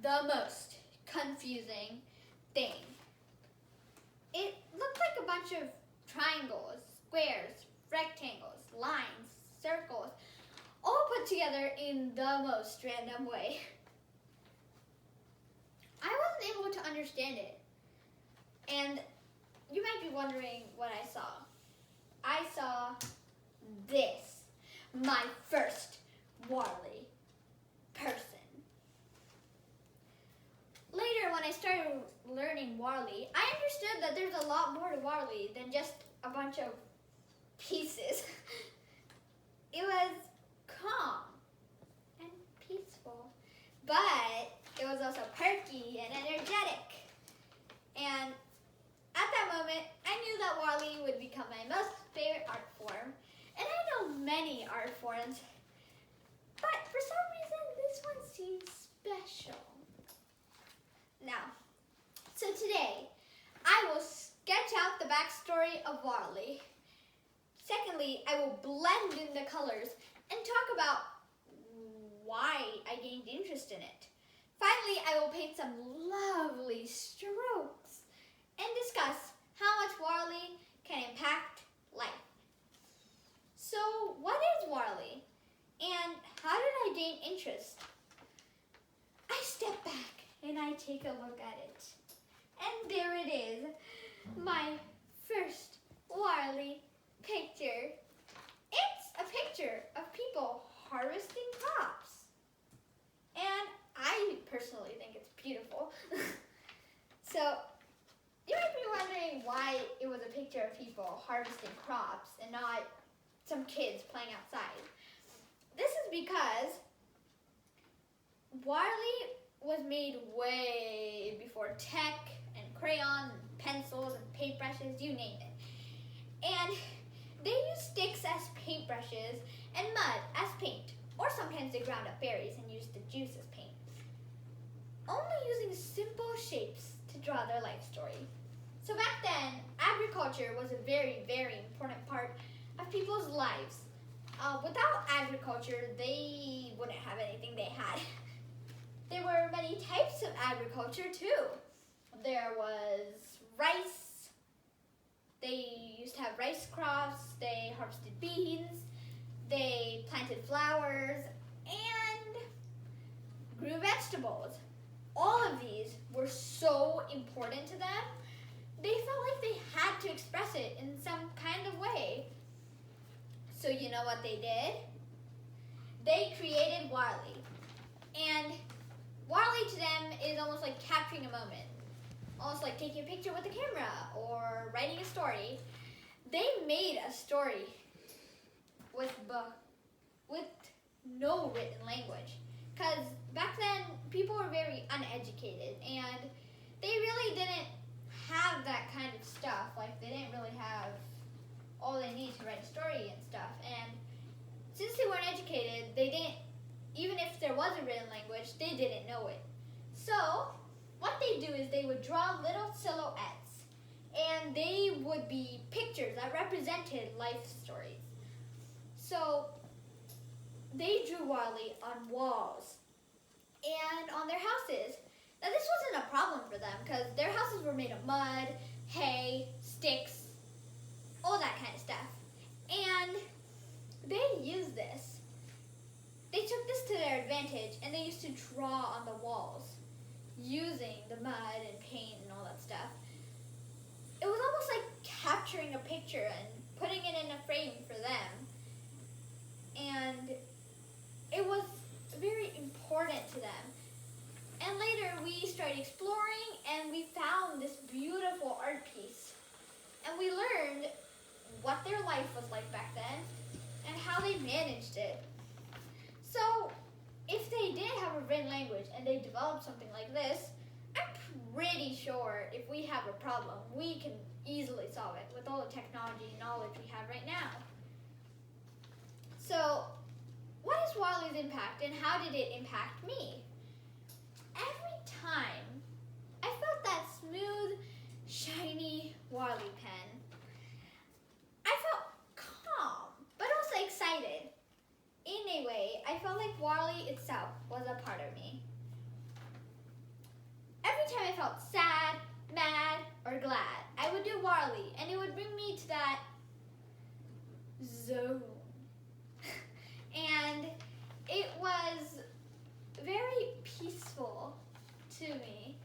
the most confusing thing. It looked like a bunch of triangles, squares, rectangles, lines, circles, all put together in the most random way. I wasn't able to understand it. And you might be wondering what I saw. I saw this, my first Wall-E person. Later, when I started learning Wall-E, I understood that there's a lot more to Wall-E than just a bunch of pieces. It was calm and peaceful, but it was also perky and energetic. And at that moment, I knew that Wall-E would become my most favorite art form. And I know many art forms, but for some reason, this one seems special. Now, so today, I will sketch out the backstory of Wall-E. Secondly, I will blend in the colors and talk about why I gained interest in it. Finally, I will paint some lovely strokes and discuss how much Wall-E can impact life. So, what is Wall-E? And how did I gain interest? I step back and I take a look at it. And there it is, my first Wall-E picture. It's a picture of people harvesting crops. And I personally think it's beautiful. So, you might be wondering why it was a picture of people harvesting crops and not some kids playing outside. This is because Wall-E was made way before tech and crayons and pencils and paintbrushes, you name it. And they used sticks as paintbrushes and mud as paint, or sometimes they ground up berries and used the juice as paint. Only using simple shapes to draw their life story. So back then, agriculture was a very, very important part of people's lives. Without agriculture, they wouldn't have anything they had. There were many types of agriculture too. There was rice. They used to have rice crops. They harvested beans. They planted flowers and grew vegetables. All of these were so important to them, they felt like they had to express it in some kind of way. So you know what they did? They created Wall-E. And Wall-E to them is almost like capturing a moment. Almost like taking a picture with a camera or writing a story. They made a story with no written language. Because back then, people were very uneducated and they really didn't have that kind of stuff. Like, they didn't really have all they need to write a story and stuff. And since they weren't educated, they didn't, even if there was a written language, they didn't know it. So, what they do is they would draw little silhouettes and they would be pictures that represented life stories. So, they drew Wall-E on walls and on their houses. Now this wasn't a problem for them because their houses were made of mud, hay, sticks, all that kind of stuff. And they used this. They took this to their advantage and they used to draw on the walls using the mud and paint and all that stuff. It was almost like capturing a picture and putting it in a frame for them. And it was very important to them. And later we started exploring and we found this beautiful art piece. And we learned what their life was like back then and how they managed it. So if they did have a written language and they developed something like this, I'm pretty sure if we have a problem, we can easily solve it with all the technology and knowledge we have right now. So, what is Wall-E's impact and how did it impact me? Every time I felt that smooth, shiny Wall-E pen, I felt calm, but also excited. In a way, I felt like Wall-E itself was a part of me. anytime I felt sad, mad, or glad, I would do Warley, and it would bring me to that zone. And it was very peaceful to me.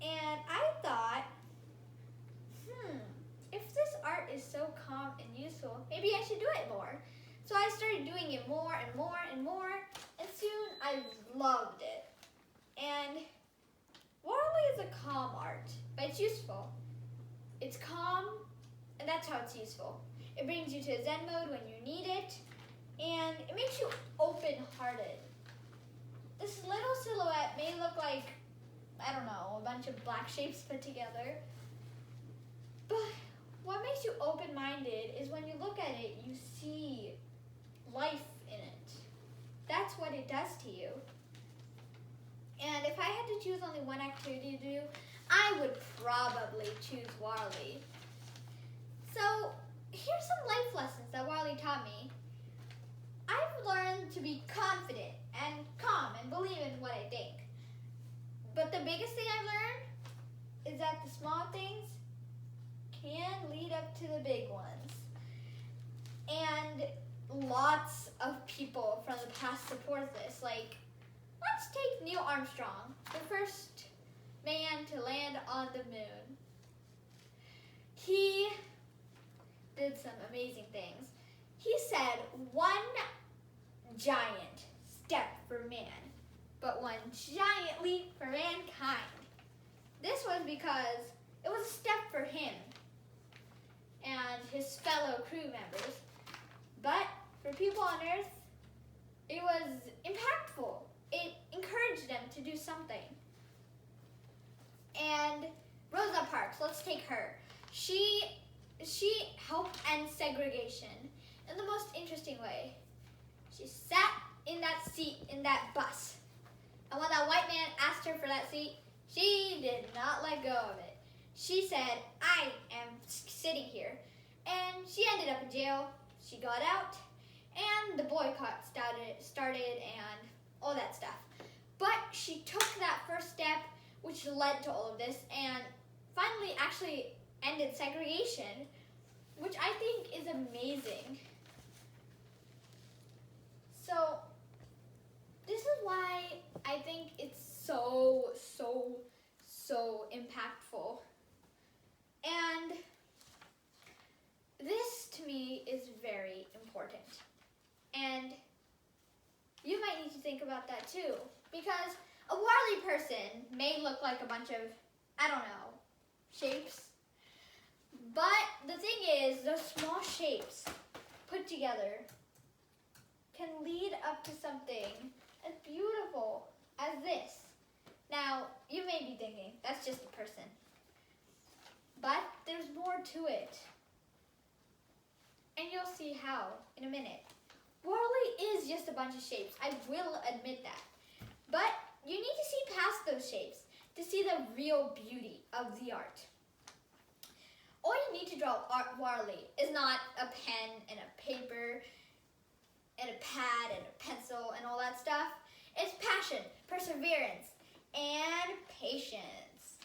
And I thought, if this art is so calm and useful, maybe I should do it more. So I started doing it more and more and more, and soon I loved it. And Warley is a calm art, but it's useful. It's calm, and that's how it's useful. It brings you to a Zen mode when you need it, and it makes you open-hearted. This little silhouette may look like, I don't know, a bunch of black shapes put together, but what makes you open-minded is when you look at it, you see life in it. That's what it does to you. And if I had to choose only one activity to do, I would probably choose Warley. So here's some life lessons that Warley taught me. I've learned to be confident and calm and believe in what I think. But the biggest thing I've learned is that the small things can lead up to the big ones. And lots of people from the past support this. Like, let's take Neil Armstrong, the first man to land on the moon. He did some amazing things. He said, one giant step for man, but one giant leap for mankind. This was because it was a step for him and his fellow crew members. But for people on Earth, it was impactful. It encouraged them to do something. And Rosa Parks, let's take her. She helped end segregation in the most interesting way. She sat in that seat in that bus. And when that white man asked her for that seat, she did not let go of it. She said, I am sitting here. And she ended up in jail. She got out, and the boycott started and all that stuff. But she took that first step, which led to all of this, and finally actually ended segregation, which I think is amazing. So this is why I think it's so impactful. And this to me is very important. And you might need to think about that too, because a Warley person may look like a bunch of, I don't know, shapes. But the thing is, those small shapes put together can lead up to something as beautiful as this. Now, you may be thinking, that's just a person. But there's more to it. And you'll see how in a minute. Warley is just a bunch of shapes. I will admit that. But you need to see past those shapes to see the real beauty of the art. All you need to draw Warley is not a pen and a paper and a pad and a pencil and all that stuff. It's passion, perseverance, and patience.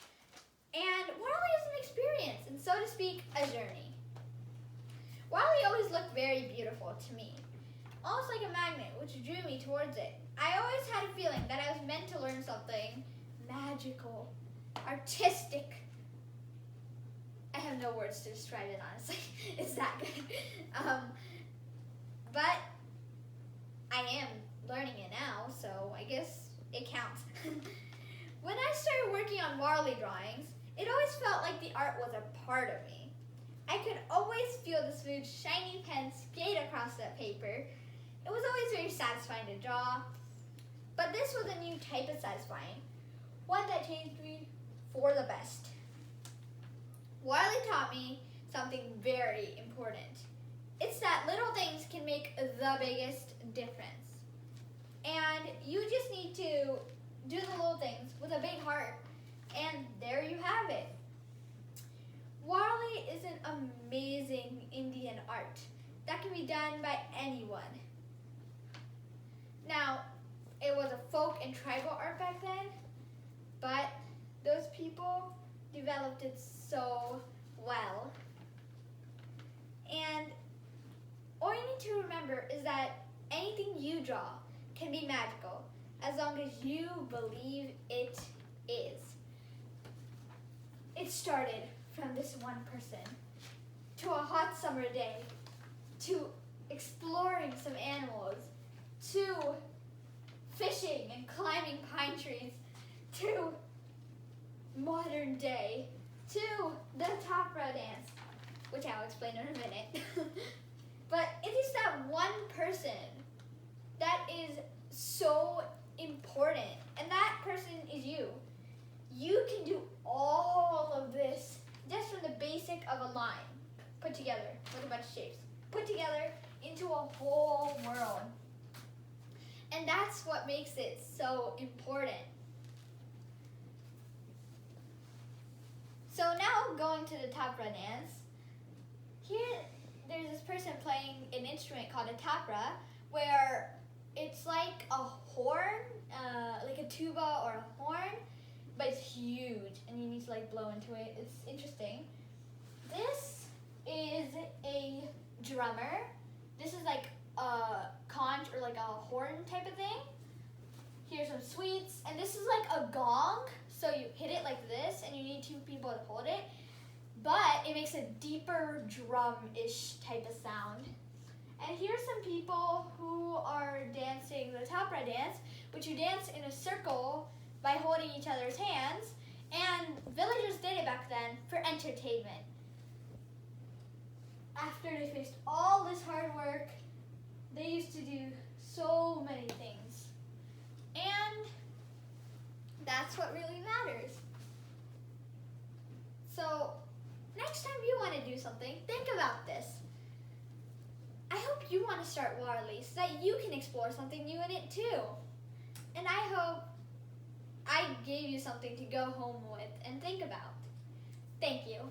And Warley is an experience, and so to speak, a journey. Warley always looked very beautiful to me, almost like a magnet which drew me towards it. I always had a feeling that I was meant to learn something magical, artistic. I have no words to describe it, honestly. It's that good. But I am learning it now, so I guess it counts. When I started working on Warley drawings, it always felt like the art was a part of me. I could always feel the smooth, shiny pen skate across that paper. It was always very satisfying to draw. But this was a new type of satisfying, one that changed me for the best. Warley taught me something very important. It's that little things can make the biggest difference. And you just need to do the little things with a big heart. And there you have it. Warley is an amazing Indian art that can be done by anyone. Now, it was a folk and tribal art back then, but Those people developed it so well. And all you need to remember is that anything you draw can be magical as long as you believe it is. It started from this one person, to a hot summer day, to exploring some animals, to fishing and climbing pine trees, to modern day, to the Tapra dance, which I'll explain in a minute. But it is that one person that is so important, and that person is you. You can do all of this just from the basic of a line put together with a bunch of shapes, put together into a whole world. And that's what makes it so important. So now going to the Tapra dance, here there's this person playing an instrument called a tapra, where it's like a horn, like a tuba or a horn, but it's huge and you need to like blow into it. It's interesting. This is a drummer. This is like a conch or like a horn type of thing. Here's some sweets, and this is like a gong. So you hit it like this, and you need two people to hold it. But it makes a deeper drum-ish type of sound. And here's some people who are dancing the Tapra dance, which you dance in a circle by holding each other's hands. And villagers did it back then for entertainment. After they faced all this hard work, they used to do so many things. And that's what really matters. So next time you want to do something, think about this. I hope you want to start Warley so that you can explore something new in it too. And I hope I gave you something to go home with and think about. Thank you.